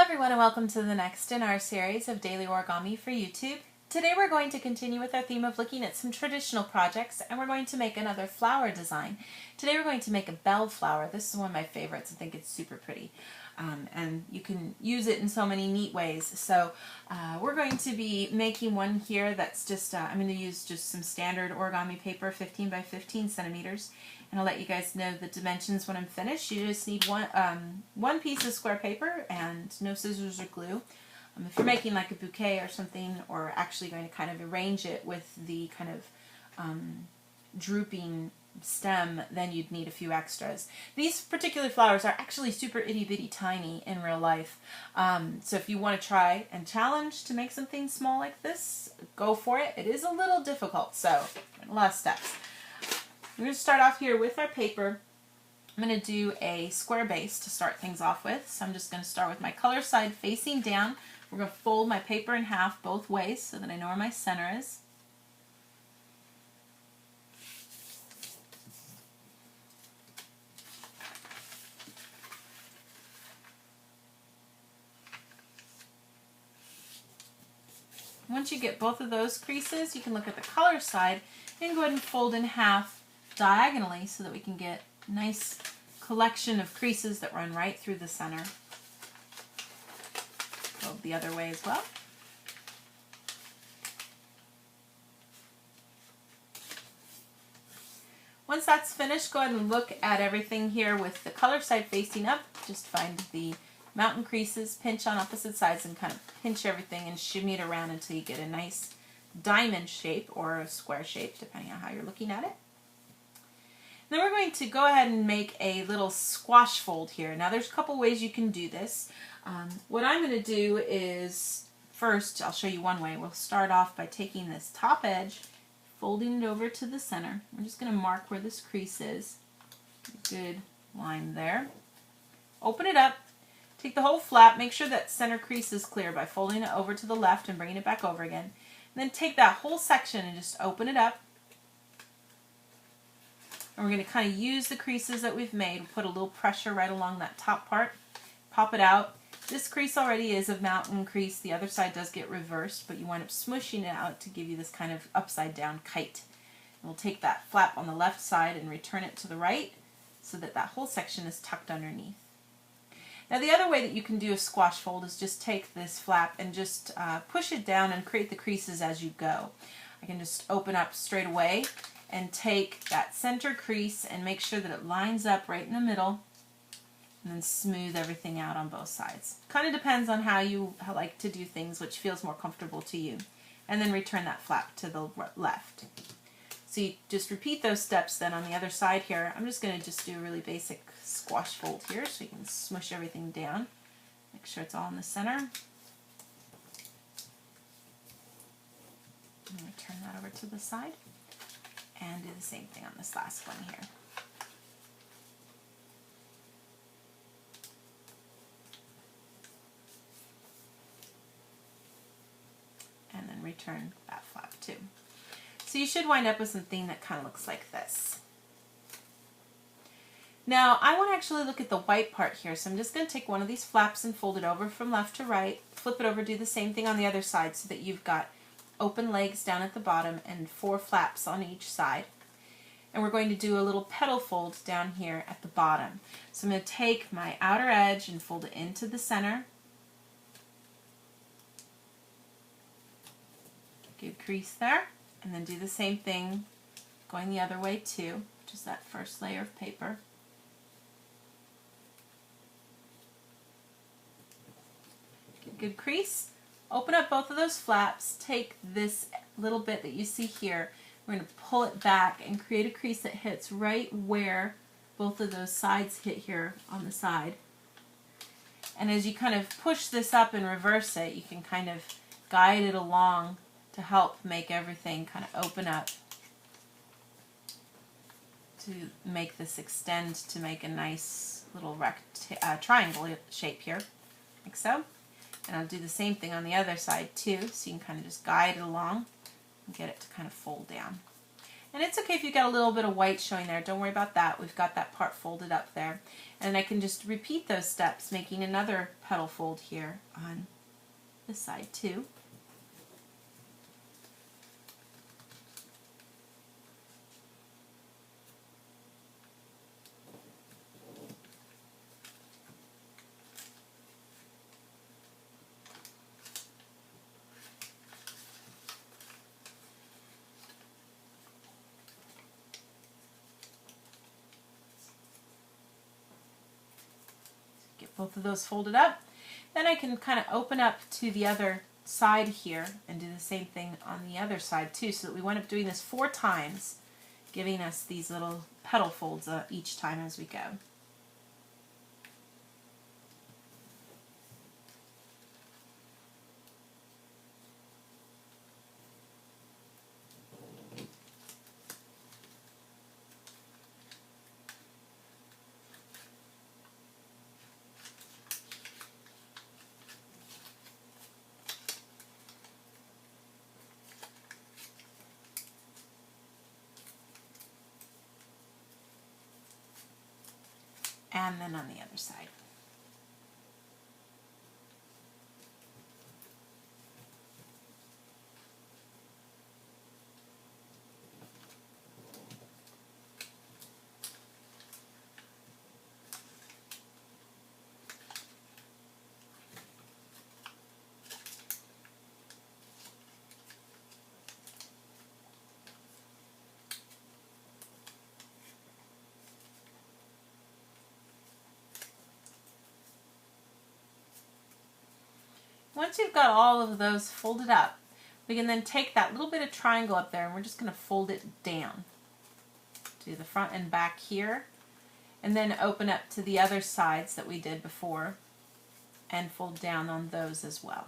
everyone, and welcome to the next in our series of daily origami for YouTube. Today we're going to continue with our theme of looking at some traditional projects, and we're going to make another flower design. Today we're going to make a bell flower. This is one of my favorites. I think it's super pretty. And you can use it in so many neat ways. So we're going to be making one here that's just, I'm going to use just some standard origami paper, 15 by 15 centimeters. And I'll let you guys know the dimensions when I'm finished. You just need one piece of square paper and no scissors or glue. If you're making like a bouquet or something, or actually going to kind of arrange it with the kind of drooping stem, then you'd need a few extras. These particular flowers are actually super itty bitty tiny in real life. So if you want to try and challenge to make something small like this, go for it. It is a little difficult, so a lot of steps. We're going to start off here with our paper. I'm going to do a square base to start things off with. So I'm just going to start with my color side facing down. We're going to fold my paper in half both ways so that I know where my center is. Once you get both of those creases, you can look at the color side and go ahead and fold in half diagonally so that we can get a nice collection of creases that run right through the center. Fold the other way as well. Once that's finished, go ahead and look at everything here with the color side facing up. Just find the mountain creases, pinch on opposite sides, and kind of pinch everything and shimmy it around until you get a nice diamond shape or a square shape, depending on how you're looking at it. Then we're going to go ahead and make a little squash fold here. Now there's a couple ways you can do this. What I'm going to do is, first I'll show you one way. We'll start off by taking this top edge, folding it over to the center. We're just going to mark where this crease is. Good line there. Open it up. Take the whole flap, make sure that center crease is clear by folding it over to the left and bringing it back over again. And then take that whole section and just open it up. And we're going to kind of use the creases that we've made. We'll put a little pressure right along that top part. Pop it out. This crease already is a mountain crease. The other side does get reversed, but you wind up smushing it out to give you this kind of upside down kite. And we'll take that flap on the left side and return it to the right so that that whole section is tucked underneath. Now the other way that you can do a squash fold is just take this flap and just push it down and create the creases as you go. I can just open up straight away and take that center crease and make sure that it lines up right in the middle, and then smooth everything out on both sides. Kind of depends on how you like to do things, which feels more comfortable to you. And then return that flap to the left. So you just repeat those steps then on the other side here. I'm just going to just do a really basic squash fold here so you can smush everything down. Make sure it's all in the center. I'm going to turn that over to the side and do the same thing on this last one here. And then return that flap too. So you should wind up with something that kind of looks like this. Now I want to actually look at the white part here, so I'm just going to take one of these flaps and fold it over from left to right, flip it over, do the same thing on the other side so that you've got open legs down at the bottom and 4 flaps on each side. And we're going to do a little petal fold down here at the bottom. So I'm going to take my outer edge and fold it into the center. Good crease there. And then do the same thing going the other way too, just that first layer of paper. Get a good crease. Open up both of those flaps. Take this little bit that you see here. We're going to pull it back and create a crease that hits right where both of those sides hit here on the side. And as you kind of push this up and reverse it, you can kind of guide it along to help make everything kind of open up to make this extend to make a nice little triangle shape here, like so. And I'll do the same thing on the other side too, so you can kind of just guide it along and get it to kind of fold down. And it's okay if you got a little bit of white showing there. Don't worry about that. We've got that part folded up there. And I can just repeat those steps, making another petal fold here on this side too. Get both of those folded up. Then I can kind of open up to the other side here and do the same thing on the other side too, so that we wind up doing this 4 times, giving us these little petal folds each time as we go. And then on the other side. Once you've got all of those folded up, we can then take that little bit of triangle up there and we're just going to fold it down to the front and back here, and then open up to the other sides that we did before and fold down on those as well.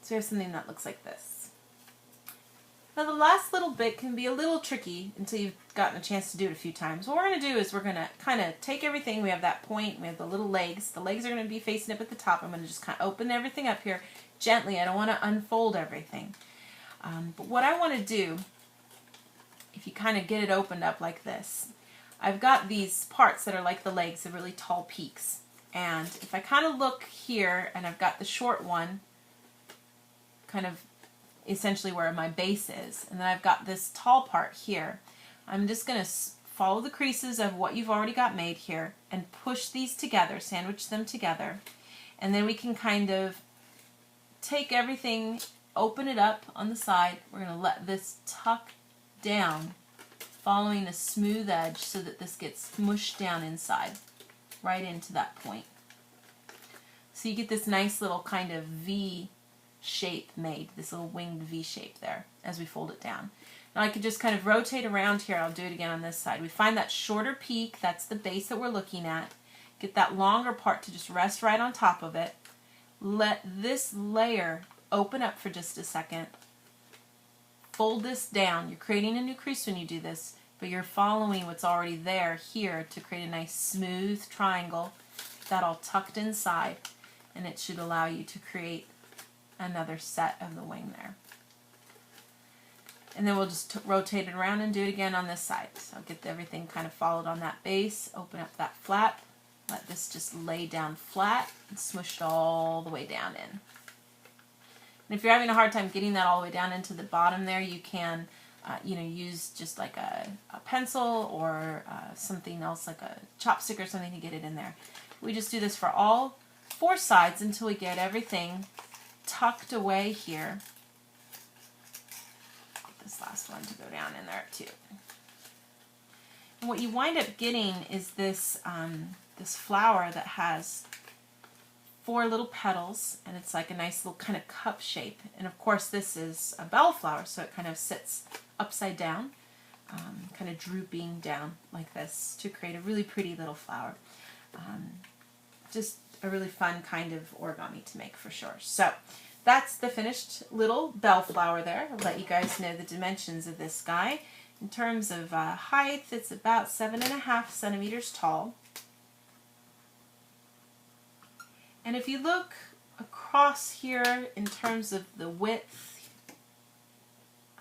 So we have something that looks like this. Now the last little bit can be a little tricky until you've gotten a chance to do it a few times. What we're going to do is we're going to kind of take everything. We have that point, we have the little legs. The legs are going to be facing up at the top. I'm going to just kind of open everything up here gently. I don't want to unfold everything. But what I want to do, if you kind of get it opened up like this, I've got these parts that are like the legs, the really tall peaks. And if I kind of look here, and I've got the short one kind of essentially where my base is, and then I've got this tall part here. I'm just going to follow the creases of what you've already got made here and push these together, sandwich them together, and then we can kind of take everything, open it up on the side. We're going to let this tuck down, following a smooth edge so that this gets mushed down inside, right into that point. So you get this nice little kind of V shape made, this little winged V shape there as we fold it down. Now I could just kind of rotate around here. I'll do it again on this side. We find that shorter peak, that's the base that we're looking at. Get that longer part to just rest right on top of it. Let this layer open up for just a second. Fold this down. You're creating a new crease when you do this, but you're following what's already there here to create a nice smooth triangle. That all tucked inside, and it should allow you to create another set of the wing there. And then we'll just rotate it around and do it again on this side. So I'll get everything kind of followed on that base, open up that flap, let this just lay down flat and smush it all the way down in. And if you're having a hard time getting that all the way down into the bottom there, you can use just like a pencil or something else like a chopstick or something to get it in there. We just do this for all 4 sides until we get everything tucked away here. Get this last one to go down in there too. And what you wind up getting is this this flower that has 4 little petals, and it's like a nice little kind of cup shape. And of course this is a bellflower, so it kind of sits upside down, kind of drooping down like this to create a really pretty little flower. Just a really fun kind of origami to make for sure. So that's the finished little bellflower there. I'll let you guys know the dimensions of this guy. In terms of height, it's about 7.5 centimeters tall. And if you look across across here in terms of the width,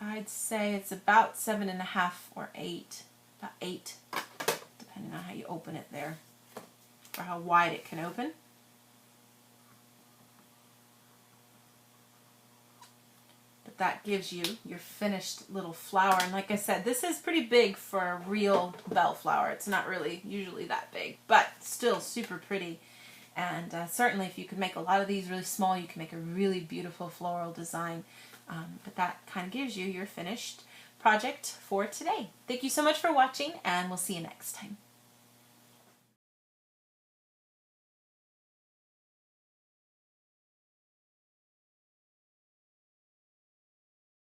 I'd say it's about 7.5 or 8, about 8, depending on how you open it there, or how wide it can open. But that gives you your finished little flower. And like I said, this is pretty big for a real bellflower. It's not really usually that big, but still super pretty. And certainly if you could make a lot of these really small, you can make a really beautiful floral design. But that kind of gives you your finished project for today. Thank you so much for watching, and we'll see you next time.